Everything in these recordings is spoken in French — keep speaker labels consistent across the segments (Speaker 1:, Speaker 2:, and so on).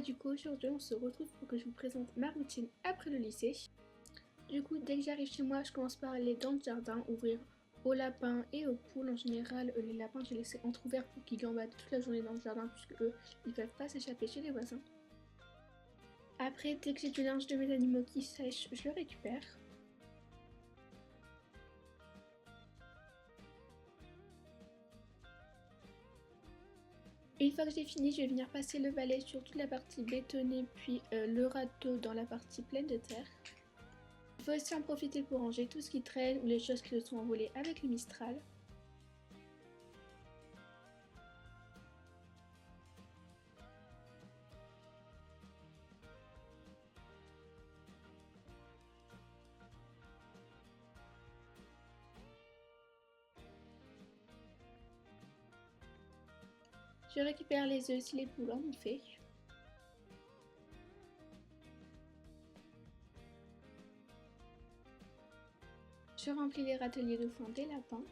Speaker 1: du coup aujourd'hui on se retrouve pour que je vous présente ma routine après le lycée. Du coup dès que j'arrive chez moi je commence par aller dans le jardin, ouvrir aux lapins et aux poules. En général les lapins je les laisse entrouverts pour qu'ils gambadent toute la journée dans le jardin puisque eux ils peuvent pas s'échapper chez les voisins. Après dès que j'ai du linge de mes animaux qui sèche je le récupère. Une fois que j'ai fini, je vais venir passer le balai sur toute la partie bétonnée puis le râteau dans la partie pleine de terre. Il faut aussi en profiter pour ranger tout ce qui traîne ou les choses qui se sont envolées avec le Mistral. Je récupère les œufs si les poules en ont fait. Je remplis les râteliers de foin des lapins.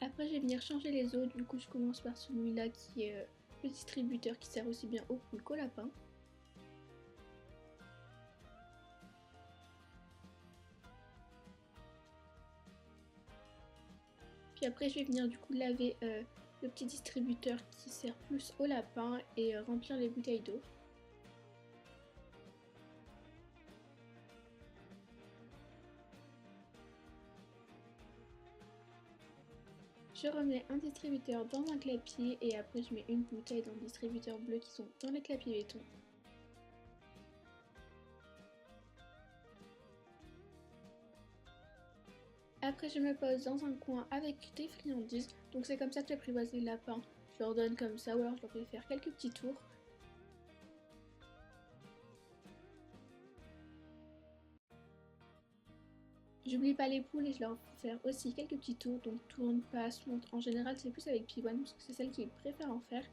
Speaker 1: Après je vais venir changer les eaux, du coup je commence par celui-là qui est le distributeur qui sert aussi bien aux poules qu'aux lapins. Puis après je vais venir du coup laver le petit distributeur qui sert plus aux lapins et remplir les bouteilles d'eau. Je remets un distributeur dans un clapier et après je mets une bouteille dans le distributeur bleu qui sont dans les clapiers béton. Après je me pose dans un coin avec des friandises, donc c'est comme ça que j'apprivoise les lapins. Je leur donne comme ça ou alors je leur fais faire quelques petits tours. J'oublie pas les poules et je leur fais faire aussi quelques petits tours, donc tourne, passe, montre. En général c'est plus avec Pivoine parce que c'est celle qui préfère en faire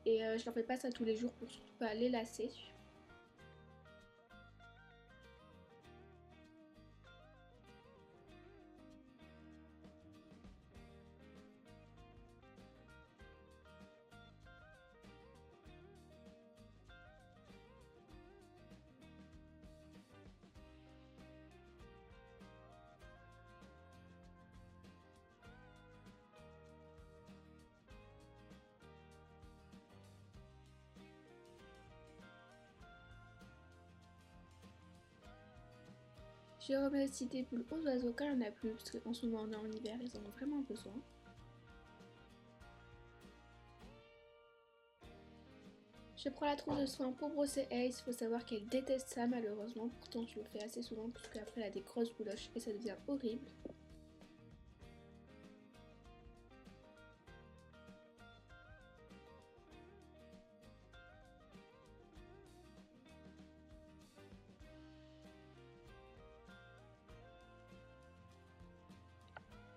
Speaker 1: et je leur fais pas ça tous les jours pour surtout pas les lasser. Je remets aussi des poules aux oiseaux quand il n'y en a plus, parce qu'en ce moment on est en hiver, ils en ont vraiment besoin. Je prends la trousse de soin pour brosser Ace, il faut savoir qu'elle déteste ça malheureusement, pourtant je le fais assez souvent puisque après elle a des grosses bouloches et ça devient horrible.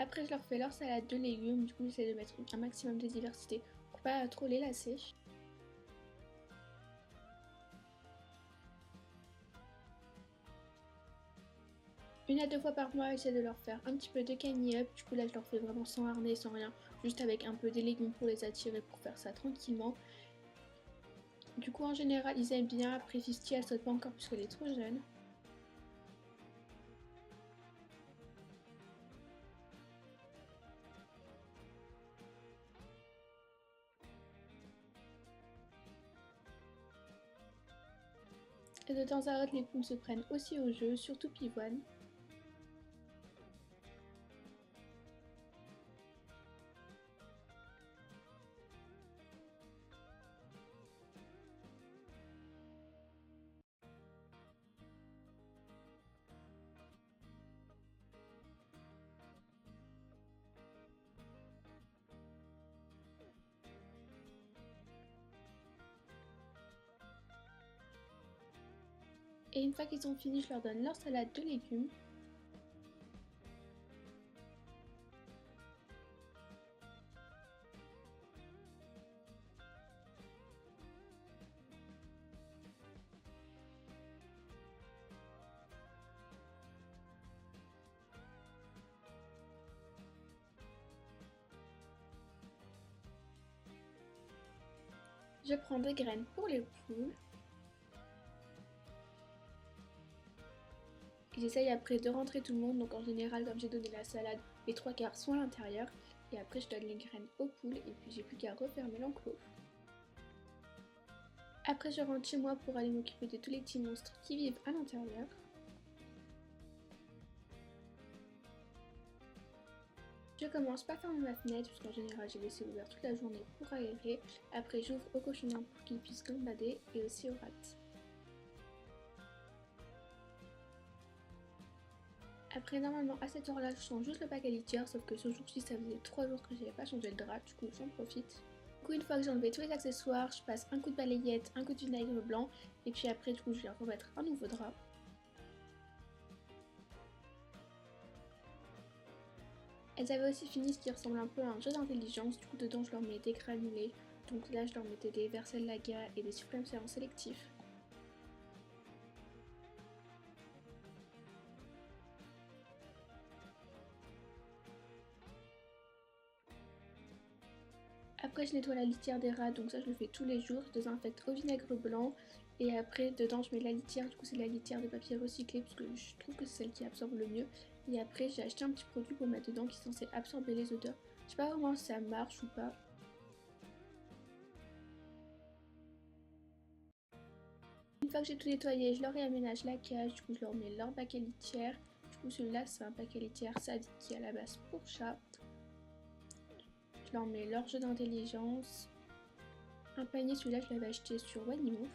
Speaker 1: Après je leur fais leur salade de légumes, du coup j'essaie de mettre un maximum de diversité pour pas trop les lasser. Une à deux fois par mois j'essaie de leur faire un petit peu de canny up, du coup là je leur fais vraiment sans harnais, sans rien, juste avec un peu des légumes pour les attirer pour faire ça tranquillement. Du coup en général ils aiment bien, après Fisty elle saute pas encore puisqu'elle est trop jeune. Et de temps à autre les poules se prennent aussi au jeu, surtout Pivoine. Et une fois qu'ils ont fini, je leur donne leur salade de légumes. Je prends des graines pour les poules. J'essaye après de rentrer tout le monde, donc en général, comme j'ai donné la salade, les 3/4 sont à l'intérieur. Et après, je donne les graines aux poules et puis j'ai plus qu'à refermer l'enclos. Après, je rentre chez moi pour aller m'occuper de tous les petits monstres qui vivent à l'intérieur. Je commence par fermer ma fenêtre, puisqu'en général, j'ai laissé ouvert toute la journée pour aérer. Après, j'ouvre aux cochons d'Inde pour qu'ils puissent gambader et aussi aux rats. Après, normalement, à cette heure-là, je change juste le pack à litière, sauf que ce jour-ci, ça faisait 3 jours que j'avais pas changé le drap, du coup, j'en profite. Du coup, une fois que j'ai enlevé tous les accessoires, je passe un coup de balayette, un coup de vinaigre blanc, et puis après, du coup, je viens remettre un nouveau drap. Elles avaient aussi fini ce qui ressemble un peu à un jeu d'intelligence, du coup, dedans, je leur mets des granulés. Donc là, je leur mettais des Vercel Laga et des Suprême Sérum sélectifs. Après, je nettoie la litière des rats, donc ça, je le fais tous les jours. Je désinfecte au vinaigre blanc. Et après, dedans, je mets la litière. Du coup, c'est la litière de papier recyclé, parce que je trouve que c'est celle qui absorbe le mieux. Et après, j'ai acheté un petit produit pour mettre dedans qui est censé absorber les odeurs. Je sais pas vraiment si ça marche ou pas. Une fois que j'ai tout nettoyé, je leur réaménage la cage. Du coup, je leur mets leur bac à litière. Du coup, celui-là, c'est un bac à litière Savi qui est à la base pour chat. Je leur mets leur jeu d'intelligence. Un panier, celui-là, je l'avais acheté sur Wanimo.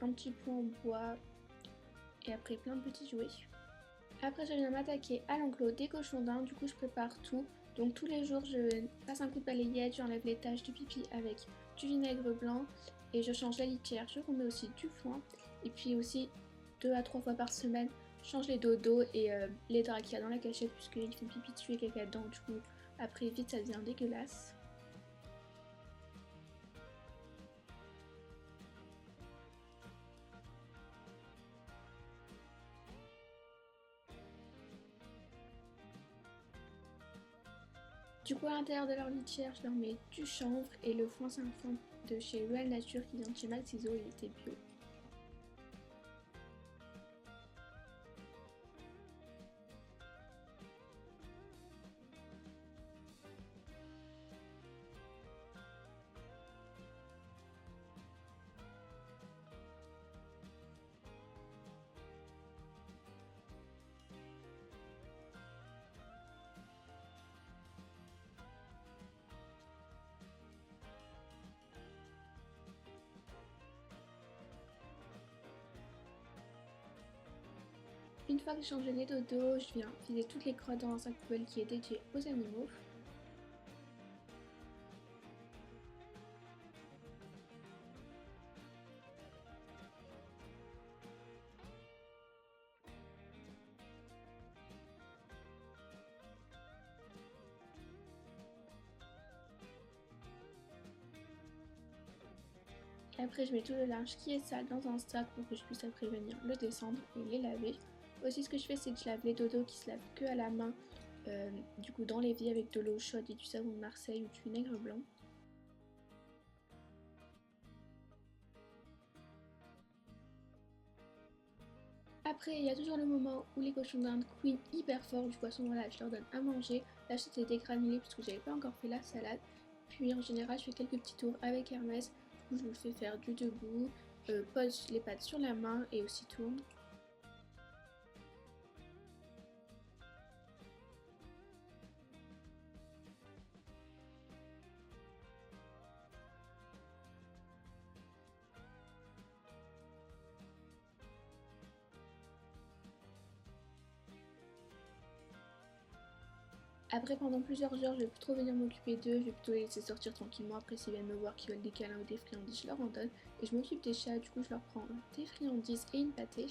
Speaker 1: Un petit pot en bois. Et après, plein de petits jouets. Après, je viens m'attaquer à l'enclos des cochons d'Inde. Du coup, je prépare tout. Donc, tous les jours, je passe un coup de balayette. J'enlève les taches de pipi avec du vinaigre blanc. Et je change la litière. Je remets aussi du foin. Et puis aussi, 2 à 3 fois par semaine, je change les dodos et les draps qu'il y a dans la cachette. Puisqu'ils font pipi dessus et caca dedans. Du coup, après, vite, ça devient dégueulasse. Du coup, à l'intérieur de leur litière, je leur mets du chanvre et le foin, c'est un foin de chez Real Nature qui vient de chez Maxiso, il était bio. Une fois que j'ai changé les dodos, je viens vider toutes les crottes dans un sac poubelle qui est dédié aux animaux. Et après, je mets tout le linge qui est sale dans un sac pour que je puisse après venir le descendre et les laver. Aussi, ce que je fais, c'est que je lave les dodos qui se lavent que à la main, du coup dans l'évier avec de l'eau chaude et du savon de Marseille ou du vinaigre blanc. Après, il y a toujours le moment où les cochons d'Inde couinent hyper fort. Du coup, à ce moment-là, je leur donne à manger. Là, c'était des granulés parce que j'avais pas encore fait la salade. Puis, en général, je fais quelques petits tours avec Hermès. Du coup, je le fais faire du debout, pose les pattes sur la main et aussi tourne. Après, pendant plusieurs heures, je vais plus trop venir m'occuper d'eux. Je vais plutôt les laisser sortir tranquillement. Après, s'ils viennent me voir qu'ils veulent des câlins ou des friandises, je leur en donne. Et je m'occupe des chats. Du coup, je leur prends des friandises et une pâtée.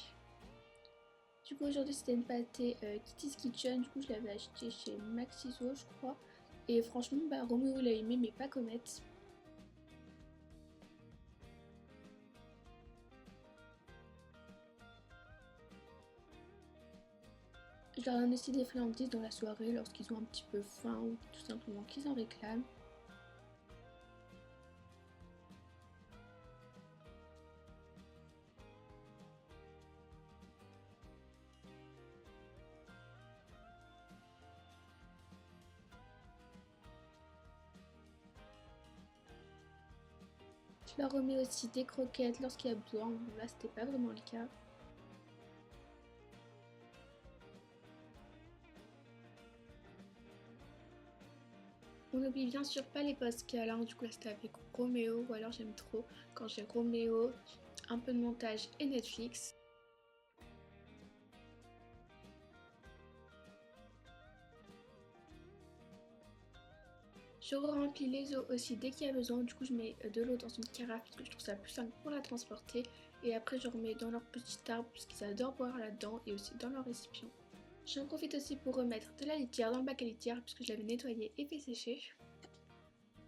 Speaker 1: Du coup, aujourd'hui, c'était une pâtée Kitty's Kitchen. Du coup, je l'avais achetée chez Maxiso, je crois. Et franchement, bah, Roméo l'a aimé, mais pas Comète. Je Je leur donne aussi des friandises dans la soirée lorsqu'ils ont un petit peu faim ou tout simplement qu'ils en réclament. Je leur remets aussi des croquettes lorsqu'il y a besoin. Bon, là, c'était pas vraiment le cas. On n'oublie bien sûr pas les postes câlins, du coup là c'était avec Roméo, ou alors j'aime trop quand j'ai Roméo, un peu de montage et Netflix. Je remplis les eaux aussi dès qu'il y a besoin, du coup je mets de l'eau dans une carafe parce que je trouve ça plus simple pour la transporter. Et après je remets dans leur petit arbre puisqu'ils adorent boire là-dedans et aussi dans leur récipient. J'en profite aussi pour remettre de la litière dans le bac à litière puisque je l'avais nettoyé et fait sécher.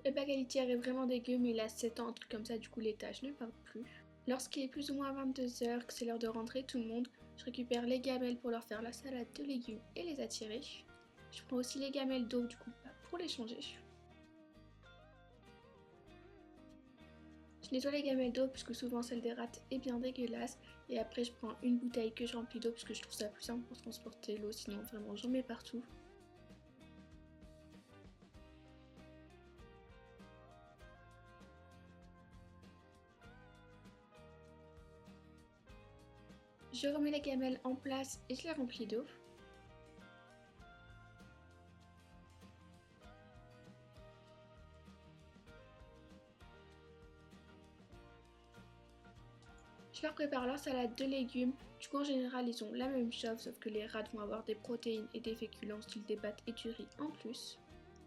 Speaker 1: Le bac à litière est vraiment dégueu mais il a 7 ans, un truc comme ça, du coup les taches ne partent plus. Lorsqu'il est plus ou moins 22h, que c'est l'heure de rentrer tout le monde, je récupère les gamelles pour leur faire la salade de légumes et les attirer. Je prends aussi les gamelles d'eau du coup pour les changer. Je nettoie les gamelles d'eau puisque souvent celle des rats est bien dégueulasse. Et après je prends une bouteille que je remplis d'eau puisque je trouve ça plus simple pour transporter l'eau, sinon vraiment j'en mets partout. Je remets les gamelles en place et je les remplis d'eau. Je leur prépare leur salade de légumes. Du coup en général ils ont la même chose sauf que les rats vont avoir des protéines et des féculents style des pâtes et du riz en plus.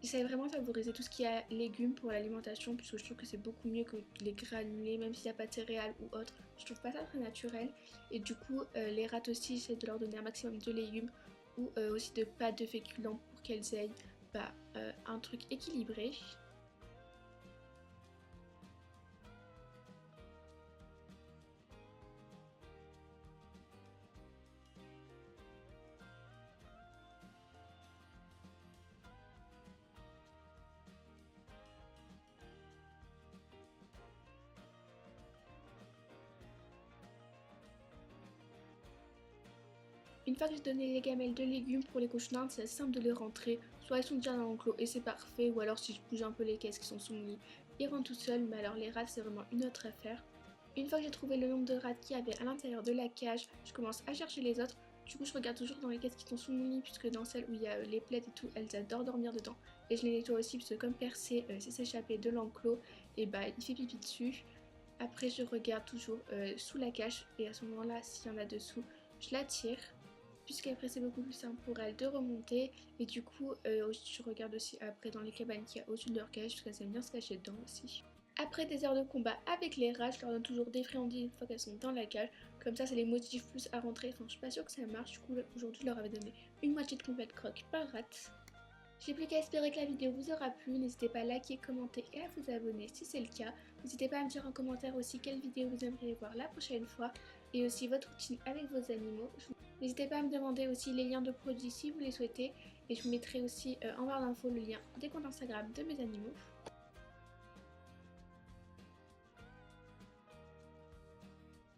Speaker 1: J'essaie vraiment de favoriser tout ce qui est légumes pour l'alimentation puisque je trouve que c'est beaucoup mieux que les granulés même s'il n'y a pas de céréales ou autre. Je trouve pas ça très naturel et du coup les rats aussi j'essaie de leur donner un maximum de légumes ou aussi de pâtes de féculents pour qu'elles aient un truc équilibré. Une fois que j'ai donné les gamelles de légumes pour les cochons d'Inde, c'est assez simple de les rentrer. Soit ils sont déjà dans l'enclos et c'est parfait, ou alors si je bouge un peu les caisses qui sont sous mon lit, ils rentrent tout seuls, mais alors les rats c'est vraiment une autre affaire. Une fois que j'ai trouvé le nombre de rats qu'il y avait à l'intérieur de la cage, je commence à chercher les autres. Du coup je regarde toujours dans les caisses qui sont sous mon lit, puisque dans celles où il y a les plaids et tout, elles adorent dormir dedans. Et je les nettoie aussi, puisque comme Percé s'est échappé de l'enclos, et bah il fait pipi dessus. Après je regarde toujours sous la cage, et à ce moment là s'il y en a dessous, je la tire puisqu'après c'est beaucoup plus simple pour elles de remonter et du coup je regarde aussi après dans les cabanes qu'il y a au-dessus de leur cage parce qu'elles aiment bien se cacher dedans aussi. Après des heures de combat avec les rats, je leur donne toujours des friandises une fois qu'elles sont dans la cage, comme ça les motive plus à rentrer, enfin je suis pas sûre que ça marche, du coup aujourd'hui je leur avais donné une moitié de complète croque par rat. J'ai plus qu'à espérer que la vidéo vous aura plu, n'hésitez pas à liker, commenter et à vous abonner si c'est le cas. N'hésitez pas à me dire en commentaire aussi quelle vidéo vous aimeriez voir la prochaine fois et aussi votre routine avec vos animaux. N'hésitez pas à me demander aussi les liens de produits si vous les souhaitez et je vous mettrai aussi en barre d'infos le lien des comptes Instagram de mes animaux.